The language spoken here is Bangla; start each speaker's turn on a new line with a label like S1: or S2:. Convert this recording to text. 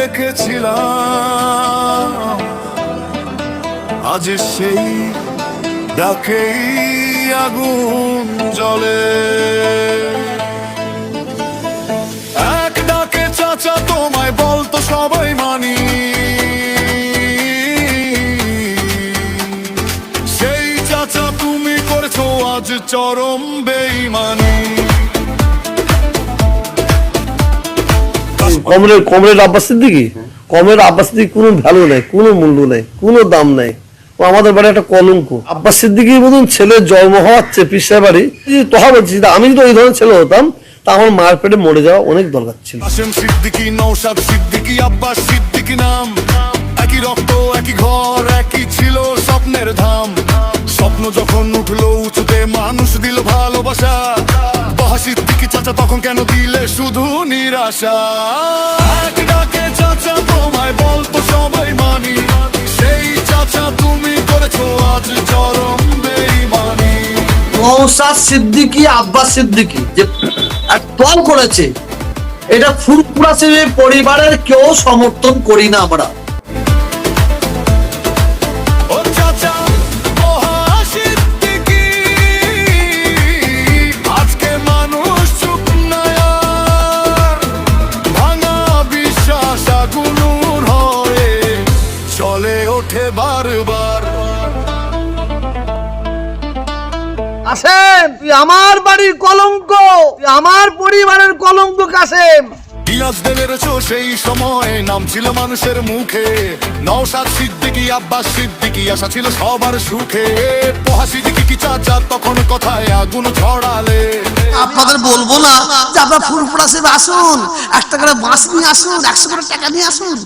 S1: ডেকেছিলাম, আজ সেই ডাকেই আগুন জ্বলে। এক ডাকে চাচা তোমায় বলতো সবাই মানি, সেই চাচা তুমি করেছো আজ চরম বেঈমানি।
S2: কমরেড আব্বাস সিদ্দিকী, কমরেড আব্বাস সিদ্দিকী কোনো ভ্যালু নেই, কোনো মূল্য নেই, কোনো দাম নেই। ও আমাদের বাড়ি একটা কলঙ্ক। আব্বাস সিদ্দিকীর মতন ছেলের জন্ম হওয়ার চেয়ে পিসার বাড়ি তহা বলছি, আমি যদি ওই ধরনের ছেলে হতাম তা আমার মার পেটে মরে যাওয়া অনেক দরকার ছিল।
S1: কাশেম সিদ্দিকী, নওশাদ সিদ্দিকী, আব্বাস সিদ্দিকী নাম, একই রক্ত একই ঘর একই ছিল স্বপ্নের ধাম। স্বপ্ন যখন উঠলো উঁচুতে মানুষ দিল ভালোবাসা, বাহা সিদ্দিকী চাচা তখন কেন দিলে শুধু নিরাশা। এক ডাকে চাচা তোমায় বলতো সবাই মানি, সেই চাচা তুমি করেছো আজ চরম বেঈমানি।
S3: নওশাদ সিদ্দিকী, আব্বাস সিদ্দিকী যে এক দল করেছে, এটা ফুরফুরা সিদ্দিকী পরিবারের কেউ সমর্থন করি না আমরা। কাসেম, তুই আমার বাড়ির কলঙ্ক, তুই আমার পরিবারের কলঙ্ক। কাসেম,
S1: সেই সময় নাম ছিল মানুষের মুখে, নওশাদ সিদ্দিকী, আব্বাস সিদ্দিকী, আশা ছিল সবার সুখে। পোহা সিদ্দিকী কি চাচা তখন কথায় আগুন ছড়ালে।
S3: আপনাদের বলবো না যে আপনার ফুরফুরা সিদ্দিকী আসুন, 1 টাকা করে বাঁশ নিয়ে আসুন, 100 করে টাকা নিয়ে আসুন।